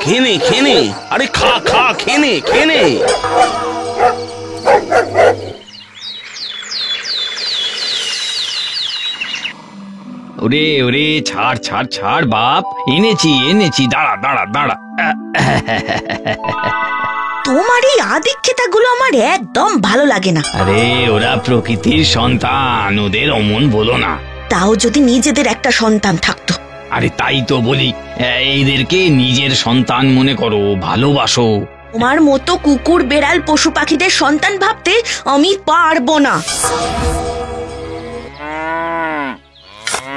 খেনে খেনে, আরে খা খা, খেনে খেনে। ওরে ওরে, ছাড় ছাড় ছাড় বাপ, এনেছি এনেছি, দাঁড়া দাঁড়া দাঁড়া। তোমার এই আদিক্ষেতাগুলো আমার একদম ভালো লাগে না। আরে ওরা প্রকৃতির সন্তান, ওদের অমন বলো না। তাও যদি নিজেদের একটা সন্তান থাকতো। আরে তাই তো বলি, এদেরকে নিজের সন্তান মনে করো, ভালোবাসো। তোমার মতো কুকুর বেড়াল পশু পাখিদের সন্তান ভাবতে আমি পারবো না।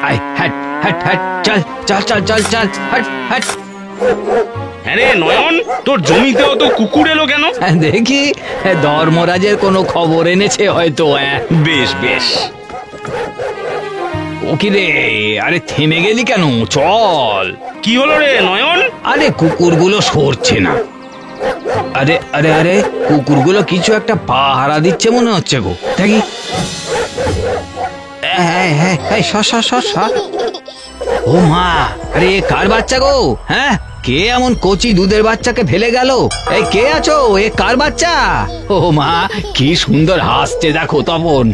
আয় হাট হাট হাট, চল চল চল চল চল, হাট হাট। হ্যাঁ রে নয়ন, তোর জমিতেও তো কুকুর এলো কেন? দেখি ধর্মরাজের কোনো খবর এনেছে হয়তো। বেশ বেশ। ও কি রে, আরে থেমে গেলি কেন? চল। কি হলো রে নয়ন? আরে কুকুরগুলো সরছে না। আরে আরে আরে, কুকুরগুলো কিছু একটা পাহারা দিচ্ছে মনে হচ্ছে গো, দেখি। হ্যাঁ হ্যাঁ হ্যাঁ, ও মা, আরে কার বাচ্চা গো? হ্যাঁ, কে এমন কচি দুধের বাচ্চাকে ফেলে গেল? এই কে আছো? এ কার বাচ্চা? ও মা, কি সুন্দর হাসছে দেখো তপন।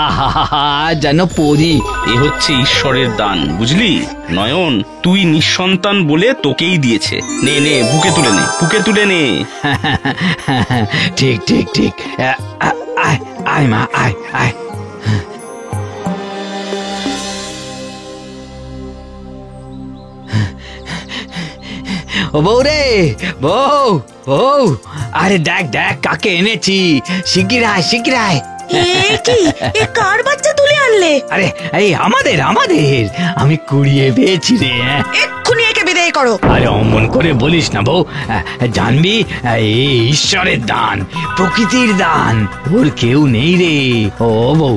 আহা, যেন পরি। এ হচ্ছে ঈশ্বরের দান, বুঝলি নয়ন? তুই নিঃসন্তান বলে তোকেই দিয়েছে। নে নে, বুকে তুলে নে, বুকে তুলে নে। ঠিক ঠিক ঠিক। আয় আয় মা, আয় আয়। ও বউ রে, বউ বউ, আরে দেখ দেখ কাকে এনেছি, শিগগির আয় শিগগির আয়। এ কার বাচ্চা তুলে আনলে? আরে এই আমাদের আমাদের, আমি কুড়িয়ে পেয়েছি রে। এক্ষুনি একে বিদায় করো। আরে অমন করে বলিস না বউ, জানবি এই ঈশ্বরের দান, প্রকৃতির দান, ওর কেউ নেই রে। ও বউ,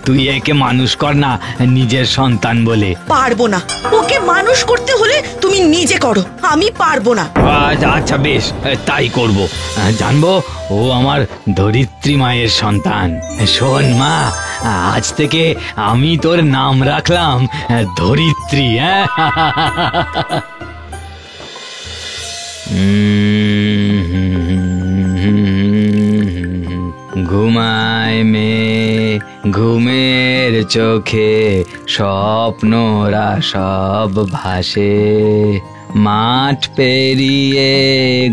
তুই একে মানুষ কর না নিজের সন্তান বলে। পারবো না, ওকে মানুষ করতে হলে তুমি নিজে করো, আমি পারবো না। আচ্ছা বেশ, তাই করব। জানবো ও আমার ধরিত্রী মায়ের সন্তান। শোন মা, আজ থেকে আমি তোর নাম রাখলাম ধরিত্রী। ঘুমায় মেয়ে, ঘুমের চোখে স্বপ্নরা সব ভাসে, মাঠ পেরিয়ে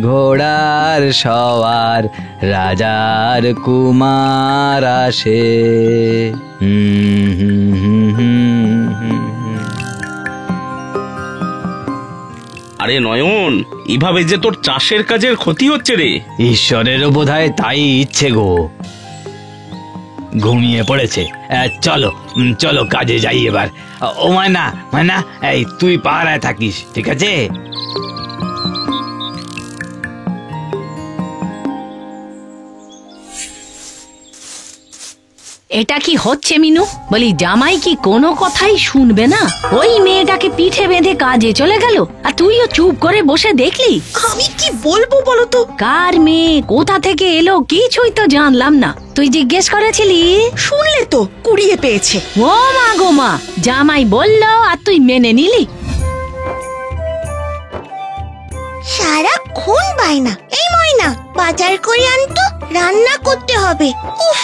ঘোড়ার সওয়ার, রাজার কুমার আসে। আরে নয়ন, এভাবে যে তোর চাষের কাজের ক্ষতি হচ্ছে রে। ঈশ্বরেরও বোধহয় তাই ইচ্ছে গো। ঘুমিয়ে পড়েছে। চলো চলো, কাজে যাই এবার। ও মায়না, মায়না, এই তুই পাহারায় থাকিস, ঠিক আছে? এটা কি হচ্ছে মিনু? বলি জামাই কি কোনো কথাই শুনবে না? ওই মেয়েটাকে পিঠে বেঁধে কাজে চলে গেল, আর তুইও চুপ করে বসে দেখলি। আমি কি বলবো বলো তো? কার মেয়ে, কোথা থেকে এলো, কিছুই তো জানলাম না। তুই জিজ্ঞেস করেছিলি? শুনলে তো, কুড়িয়ে পেয়েছে। ও মা গো মা, জামাই বললো আর তুই মেনে নিলি? সারাক্ষণ বায়না, এই ময়না বাজার করে আনতো, রান্না করতে হবে। উফ,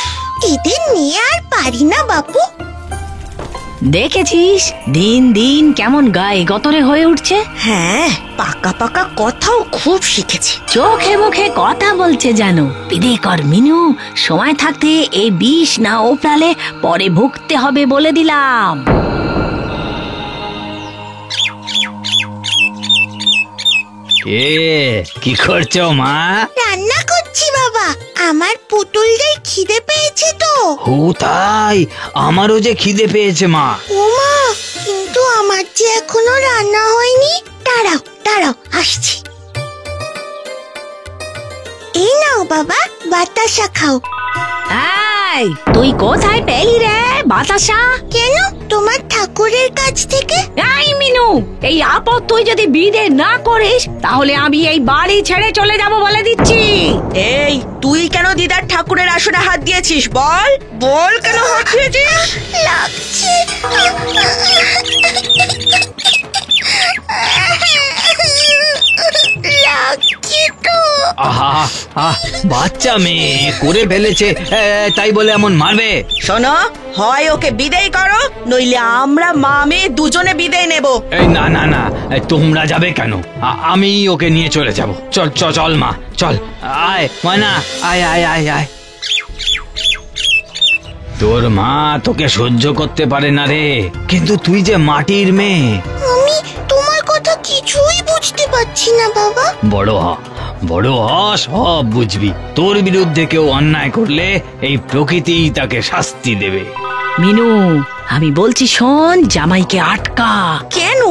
এদের নিয়ে আর পারি না বাপু। দেখেছিস দিন দিন কেমন গায়ে গতরে হয়ে উঠছে। হ্যাঁ, পাকা পাকা কথাও খুব শিখেছে। চোখে মুখে কথা বলছে যেন। বিদায় কর মিনু, সময় থাকতে এই বিষ না ওপরালে পরে ভুগতে হবে বলে দিলাম। কি করছো মা? রান্না করছি বাবা, আমার পুতুলদের খিদে পেয়েছে তো। ও তাই, আমারও যে খিদে পেয়েছে মা। ও মা, কিন্তু আমার যে এখনো রান্না হয়নি। দাঁড়াও দাঁড়াও, আসছি। এই নাও বাবা, বাতাসা খাও। এই, তুই কোথায় পেলি রে বাতাসা? কেন, তোমার ঠাকুরের কাছ থেকে। এই মিনু, এই আপদ তুই যদি বিদে না করিস তাহলে আমি এই বাড়ি ছেড়ে চলে যাব বলে দিচ্ছি। এই, তুই কেন দিদার ঠাকুরের আসনে হাত দিয়েছিস? বল বল, কেন হাত দিয়েছিস? লাগছে। বাচ্চা মেয়ে করে ফেলেছে, তাই বলে এমন মারবে? শোনো, হয় ওকে বিদেয় করো, নইলে আমরা মা মেয়ে দুজনে বিদেয় নেব। এই না না না, তোমরা যাবে কেন? আমি ওকে নিয়ে চলে যাব। চল চল চল মা, চল। আয় ময়না, আয় আয় আয় আয়। তোর মা তোকে সহ্য করতে পারে না রে, কিন্তু তুই যে মাটির মেয়ে। আমি তোমার কথা কিছুই বুঝতে পারছি না বাবা। বড় হ, বড় হ, সব বুঝবি। তোর বিরুদ্ধে কেউ অন্যায় করলে এই প্রকৃতিই তাকে শাস্তি দেবে। মিনু, আমি বলছি শোন, জামাইকে আটকা। কেন?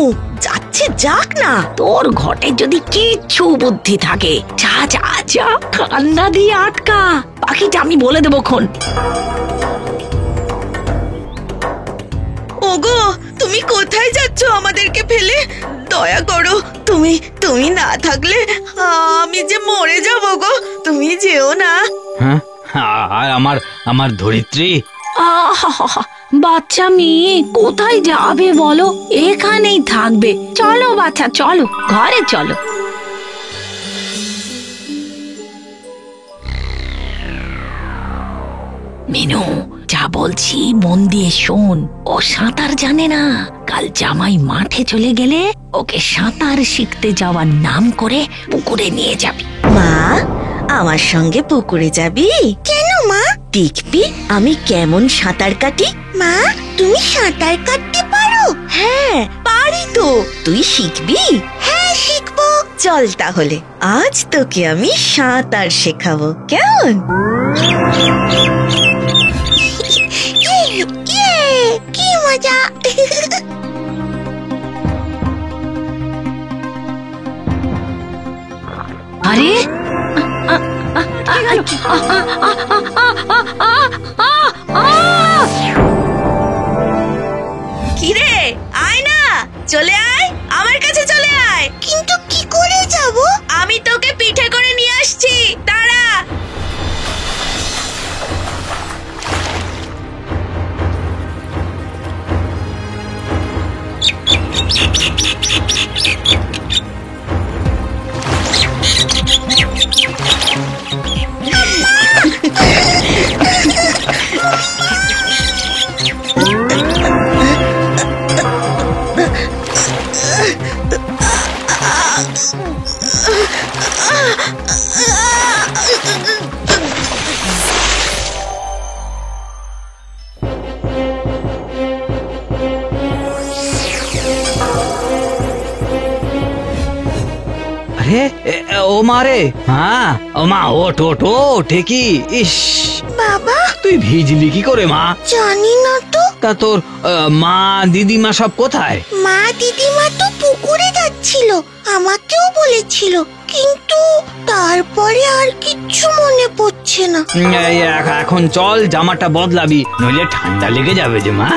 যাচ্ছে যাক না। তোর ঘটে যদি কিচ্ছু বুদ্ধি থাকে, যা যা যা, কান্না দিয়ে আটকা। বাকিটা আমি বলে দেবো খন। ওগো, তুমি কোথায় যাচ্ছ আমাদেরকে ফেলে? দয়া করো, তুমি তুমি না থাকলে আমি যে মরে যাব গো। তুমি যেও না। হ্যাঁ, আর আমার ধরিত্রী। আহা, বাচ্চা মেয়ে কোথায় যাবে বলো? এখানেই থাকবে। চলো বাচ্চা, চলো ঘরে চলো। মিনু, যা বলছি মন দিয়ে শোন। ও সাঁতার জানে না। কাল জামাই মাঠে চলে গেলে ওকে সাঁতার শিখতে যাওয়ার নাম করে পুকুরে নিয়ে যাবি। মা, আমার সঙ্গে পুকুরে যাবি? কেন মা? দেখবি আমি কেমন সাঁতার কাটি। মা, তুমি সাঁতার কাটতে পারো? হ্যাঁ পারি তো। তুই শিখবি? হ্যাঁ, শিখবো। চল তাহলে, আজ তোকে আমি সাঁতার শেখাবো, কেমন? ইয়ে, কি মজা। আরে কিরে, আয় না, চলে আয়, আমার কাছে চলে আয়। কিন্তু কি করে যাব? আমি তোকে পিঠে করে নিয়ে আসছি, দাঁড়া। আরে ও মা রে, হ্যাঁ ও মা, ওঠ ওঠ ওঠ। কি ইস, বাবা, তুই ভিজলি কি করে মা? জানি না তো। তা তোর মা দিদিমা সব কোথায়? মা দিদিমা তো পুকুরে যাচ্ছিল, আমাকেও বলেছিল, কিন্তু তারপরে আর কিচ্ছু মনে পড়ছে না। এখন চল, জামাটা বদলাবি, নইলে ঠান্ডা লেগে যাবে যে মা।